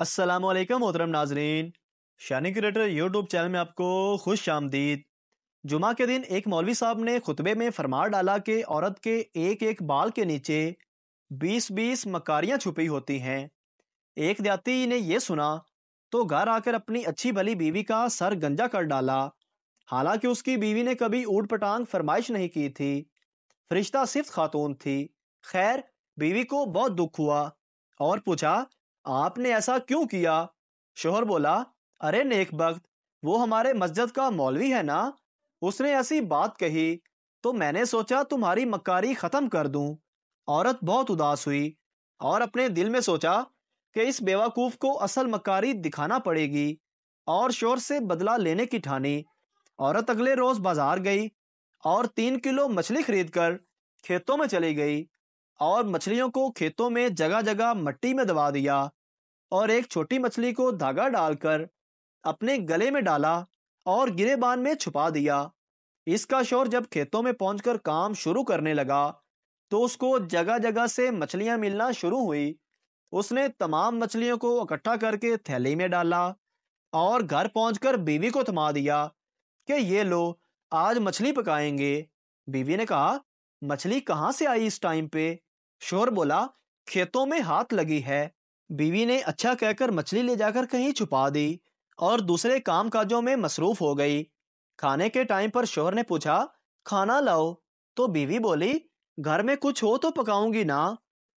السلام علیکم محترم ناظرین، شانی کریٹر یوٹیوب چینل میں آپ کو خوش آمدید۔ جمعہ کے دن ایک مولوی صاحب نے خطبے میں فرما ڈالا کہ عورت کے ایک ایک بال کے نیچے 20 مکاریاں چھپی ہوتی ہیں۔ ایک دیہاتی نے یہ سنا تو گھر آ کر اپنی اچھی بھلی بیوی کا سر گنجا کر ڈالا، حالانکہ اس کی بیوی نے کبھی اوٹ پٹانگ فرمائش نہیں کی تھی، فرشتہ صفت خاتون تھی۔ خیر، بیوی کو بہت دکھ ہوا اور پوچھا، آپ نے ایسا کیوں کیا؟ شوہر بولا، ارے نیک بخت، وہ ہمارے مسجد کا مولوی ہے نا، اس نے ایسی بات کہی تو میں نے سوچا تمہاری مکاری ختم کر دوں۔ عورت بہت اداس ہوئی اور اپنے دل میں سوچا کہ اس بیوقوف کو اصل مکاری دکھانا پڑے گی، اور شوہر سے بدلہ لینے کی ٹھانی۔ عورت اگلے روز بازار گئی اور 3 کلو مچھلی خرید کر کھیتوں میں چلی گئی اور مچھلیوں کو کھیتوں میں جگہ جگہ مٹی میں دبا دیا، اور ایک چھوٹی مچھلی کو دھاگا ڈال کر اپنے گلے میں ڈالا اور گریبان میں چھپا دیا۔ اس کا شوہر جب کھیتوں میں پہنچ کر کام شروع کرنے لگا تو اس کو جگہ جگہ سے مچھلیاں ملنا شروع ہوئی۔ اس نے تمام مچھلیوں کو اکٹھا کر کے تھیلی میں ڈالا اور گھر پہنچ کر بیوی کو تھما دیا کہ یہ لو، آج مچھلی پکائیں گے۔ بیوی نے کہا، مچھلی کہاں سے آئی اس ٹائم پہ؟ شوہر بولا، کھیتوں میں ہاتھ لگی ہے۔ بیوی نے اچھا کہہ کر مچھلی لے جا کر کہیں چھپا دی اور دوسرے کام کاجوں میں مصروف ہو گئی۔ کھانے کے ٹائم پر شوہر نے پوچھا، کھانا لاؤ، تو بیوی بولی، گھر میں کچھ ہو تو پکاؤں گی نا۔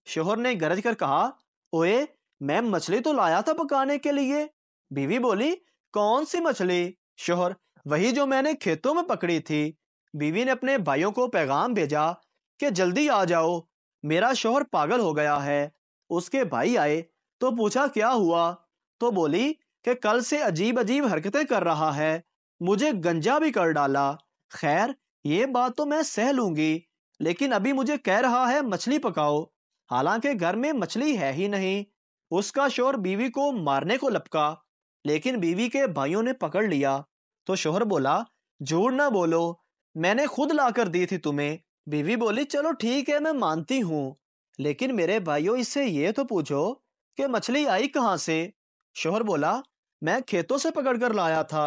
شوہر نے گرج کر کہا، اوئے، میں مچھلی تو لایا تھا پکانے کے لیے۔ بیوی بولی، کون سی مچھلی؟ شوہر، وہی جو میں نے کھیتوں میں پکڑی تھی۔ بیوی نے اپنے بھائیوں کو پیغام بھیجا کہ جلدی آ جاؤ، میرا شوہر پاگل ہو گیا ہے۔ اس کے بھائی آئے تو پوچھا کیا ہوا، تو بولی کہ کل سے عجیب عجیب حرکتیں کر رہا ہے، مجھے گنجا بھی کر ڈالا۔ خیر، یہ بات تو میں سہ لوں گی، لیکن ابھی مجھے کہہ رہا ہے مچھلی پکاؤ، حالانکہ گھر میں مچھلی ہے ہی نہیں۔ اس کا شوہر بیوی کو مارنے کو لپکا، لیکن بیوی کے بھائیوں نے پکڑ لیا تو شوہر بولا، جھوٹ نہ بولو، میں نے خود لا کر دی تھی تمہیں۔ بیوی بولی، چلو ٹھیک ہے، میں مانتی ہوں، لیکن میرے بھائیوں، اس سے یہ تو پوچھو کہ مچھلی آئی کہاں سے؟ شوہر بولا، میں کھیتوں سے پکڑ کر لایا تھا۔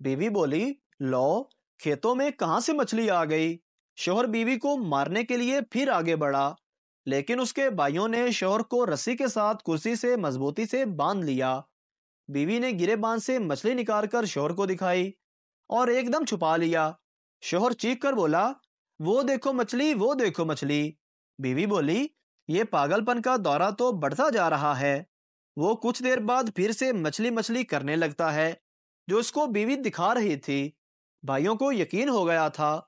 بیوی بولی، لو، کھیتوں میں کہاں سے مچھلی آ گئی؟ شوہر بیوی کو مارنے کے لیے پھر آگے بڑھا، لیکن اس کے بھائیوں نے شوہر کو رسی کے ساتھ کرسی سے مضبوطی سے باندھ لیا۔ بیوی نے گریبان سے مچھلی نکال کر شوہر کو دکھائی اور ایک دم چھپا لیا۔ شوہر چیخ کر بولا، وہ دیکھو مچھلی، وہ دیکھو مچھلی۔ بیوی بولی، یہ پاگل پن کا دورہ تو بڑھتا جا رہا ہے۔ وہ کچھ دیر بعد پھر سے مچھلی مچھلی کرنے لگتا ہے، جو اس کو بیوی دکھا رہی تھی۔ بھائیوں کو یقین ہو گیا تھا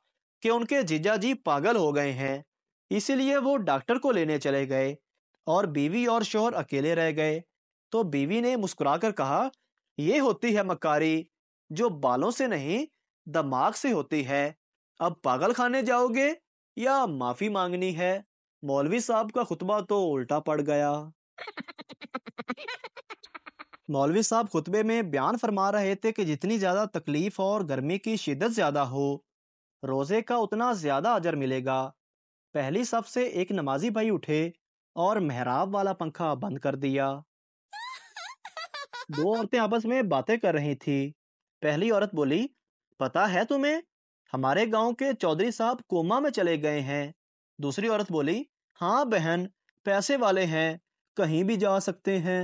کہ ان کے جیجا جی پاگل ہو گئے ہیں، اسی لیے وہ ڈاکٹر کو لینے چلے گئے اور بیوی اور شوہر اکیلے رہ گئے۔ تو بیوی نے مسکرا کر کہا، یہ ہوتی ہے مکاری، جو بالوں سے نہیں دماغ سے ہوتی ہے۔ اب پاگل خانے جاؤ گے یا معافی مانگنی ہے؟ مولوی صاحب کا خطبہ تو الٹا پڑ گیا۔ مولوی صاحب خطبے میں بیان فرما رہے تھے کہ جتنی زیادہ تکلیف اور گرمی کی شدت زیادہ ہو، روزے کا اتنا زیادہ اجر ملے گا۔ پہلی صف سے ایک نمازی بھائی اٹھے اور محراب والا پنکھا بند کر دیا۔ دو عورتیں آپس میں باتیں کر رہی تھی۔ پہلی عورت بولی، پتا ہے تمہیں، ہمارے گاؤں کے چودھری صاحب کوما میں چلے گئے ہیں۔ دوسری عورت بولی، ہاں بہن، پیسے والے ہیں، کہیں بھی جا سکتے ہیں۔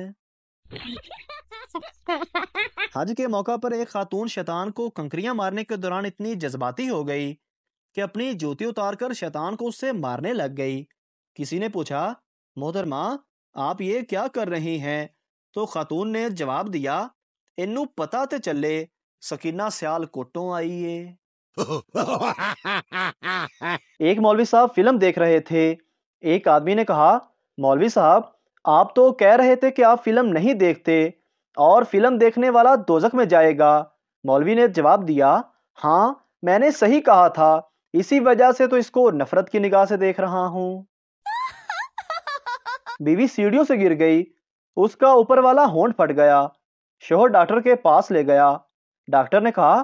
حج کے موقع پر ایک خاتون شیطان کو کنکریاں مارنے کے دوران اتنی جذباتی ہو گئی کہ اپنی جوتی اتار کر شیطان کو اس سے مارنے لگ گئی۔ کسی نے پوچھا، محترمہ، آپ یہ کیا کر رہی ہیں؟ تو خاتون نے جواب دیا، انو پتا تے چلے سکینہ سیال کوٹوں آئیے۔ ایک مولوی صاحب فلم دیکھ رہے تھے۔ ایک آدمی نے کہا، مولوی صاحب، آپ تو کہہ رہے تھے کہ آپ فلم نہیں دیکھتے اور فلم دیکھنے والا دوزخ میں جائے گا۔ مولوی نے جواب دیا، ہاں، میں نے صحیح کہا تھا، اسی وجہ سے تو اس کو نفرت کی نگاہ سے دیکھ رہا ہوں۔ بیوی سیڑھیوں سے گر گئی، اس کا اوپر والا ہونٹ پھٹ گیا۔ شوہر ڈاکٹر کے پاس لے گیا۔ ڈاکٹر نے کہا،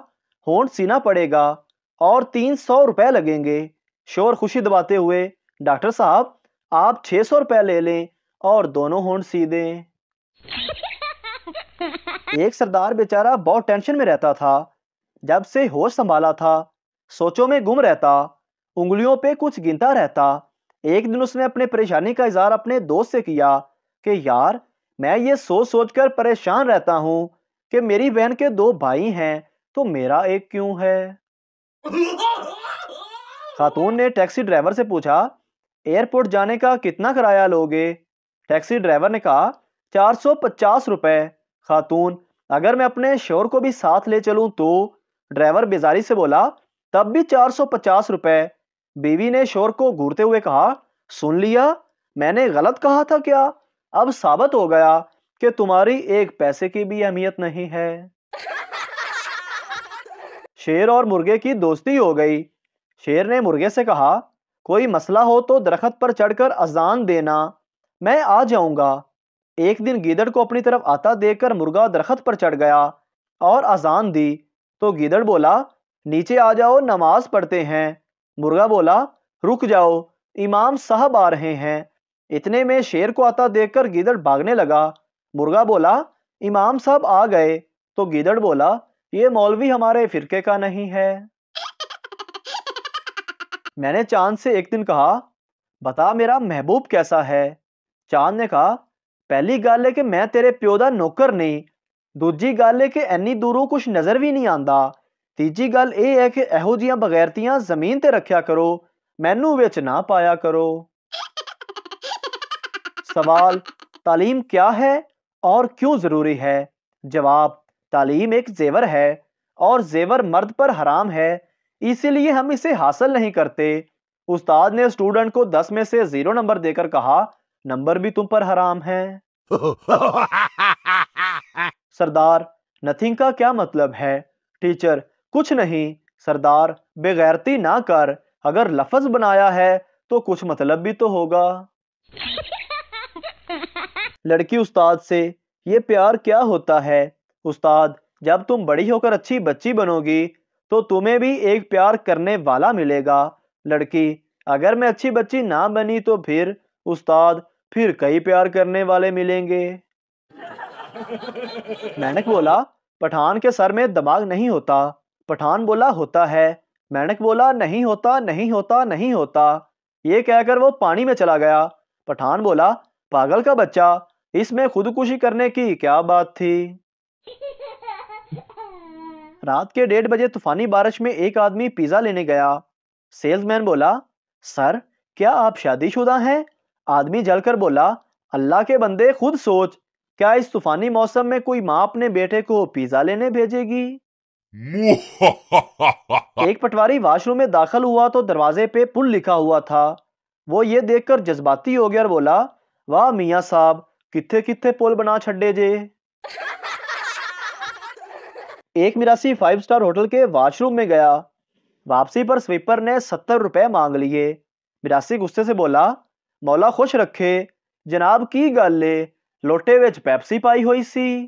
ہونٹ سینا پڑے گا اور 300 روپے لگیں گے۔ شوہر خوشی دباتے ہوئے، ڈاکٹر صاحب، آپ 600 روپے لے لیں اور دونوں ہونٹ سی دیں۔ ایک سردار بیچارہ بہت ٹینشن میں رہتا تھا. جب سے ہوش سنبھالا تھا سوچوں میں گم رہتا, انگلیوں پہ کچھ گنتا رہتا. ایک دن اس نے اپنے پریشانی کا اظہار اپنے دوست سے کیا کہ یار میں یہ سوچ سوچ کر پریشان رہتا ہوں کہ میری بہن کے 2 بھائی ہیں تو میرا ایک کیوں ہے. خاتون نے ٹیکسی ڈرائیور سے پوچھا ایئرپورٹ جانے کا کتنا کرایہ لوگے؟ ٹیکسی ڈرائیور نے کہا 450 روپے. خاتون اگر میں اپنے شوہر کو بھی ساتھ لے چلوں تو؟ ڈرائیور بیزاری سے بولا تب بھی 450 روپے. بیوی نے شوہر کو گھورتے ہوئے کہا سن لیا میں نے غلط کہا تھا کیا؟ اب ثابت ہو گیا کہ تمہاری ایک پیسے کی بھی اہمیت نہیں ہے. شیر اور مرغے کی دوستی ہو گئی. شیر نے مرغے سے کہا کوئی مسئلہ ہو تو درخت پر چڑھ کر اذان دینا, میں آ جاؤں گا. ایک دن گیدڑ کو اپنی طرف آتا دیکھ کر مرغا درخت پر چڑھ گیا اور اذان دی تو گیدڑ بولا نیچے آ جاؤ نماز پڑھتے ہیں. مرغا بولا رک جاؤ امام صاحب آ رہے ہیں. اتنے میں شیر کو آتا دیکھ کر گیدڑ بھاگنے لگا. مرغا بولا امام صاحب آ گئے تو گیدڑ بولا یہ مولوی ہمارے فرقے کا نہیں ہے. میں نے چاند سے ایک دن کہا بتا میرا محبوب کیسا ہے؟ چاند نے کہا پہلی گل ہے کہ میں تیرے پیو دا نوکر نہیں, دوجی گل ہے کہ اینی دوروں کچھ نظر بھی نہیں آندا, تیجی گل اے ہے کہ ایہو جیاں بغیرتیاں زمین تے رکھیا کرو, مینوں وچ نہ پایا کرو. سوال تعلیم کیا ہے اور کیوں ضروری ہے؟ جواب تعلیم ایک زیور ہے اور زیور مرد پر حرام ہے, اسی لیے ہم اسے حاصل نہیں کرتے. استاد نے اسٹوڈنٹ کو 10 میں سے 0 نمبر دے کر کہا نمبر بھی تم پر حرام ہے. سردار نتھنگ کا کیا مطلب ہے؟ ٹیچر کچھ نہیں. سردار بے غیرتی نہ کر, اگر لفظ بنایا ہے تو کچھ مطلب بھی تو ہوگا. لڑکی استاد سے یہ پیار کیا ہوتا ہے؟ استاد جب تم بڑی ہو کر اچھی بچی بنو گی تو تمہیں بھی ایک پیار کرنے والا ملے گا. لڑکی اگر میں اچھی بچی نہ بنی تو پھر؟ استاد پھر کئی پیار کرنے والے ملیں گے. مینک بولا پٹھان کے سر میں دماغ نہیں ہوتا. پٹھان بولا ہوتا ہے. مینک بولا نہیں ہوتا نہیں ہوتا نہیں ہوتا. یہ کہہ کر وہ پانی میں چلا گیا. پٹھان بولا پاگل کا بچہ, اس میں خودکشی کرنے کی کیا بات تھی؟ رات کے 1:30 بجے طوفانی بارش میں ایک آدمی پیزا لینے گیا. سیلز مین بولا سر کیا آپ شادی شدہ ہیں؟ آدمی جل کر بولا اللہ کے بندے خود سوچ, کیا اس طوفانی موسم میں کوئی ماں اپنے بیٹے کو پیزا لینے بھیجے گی؟ ایک پٹواری واش روم میں داخل ہوا تو دروازے پہ پل لکھا ہوا تھا. وہ یہ دیکھ کر جذباتی ہو گیا اور بولا واہ میاں صاحب کتھے کتھے پل بنا چھڈے جے. ایک میراسی 5 سٹار ہوٹل کے واش روم میں گیا. واپسی پر سویپر نے 70 روپے مانگ لیے. میراسی غصے سے بولا مولا خوش رکھے, جناب کی گل ہے لوٹے وچ پیپسی پائی ہوئی سی.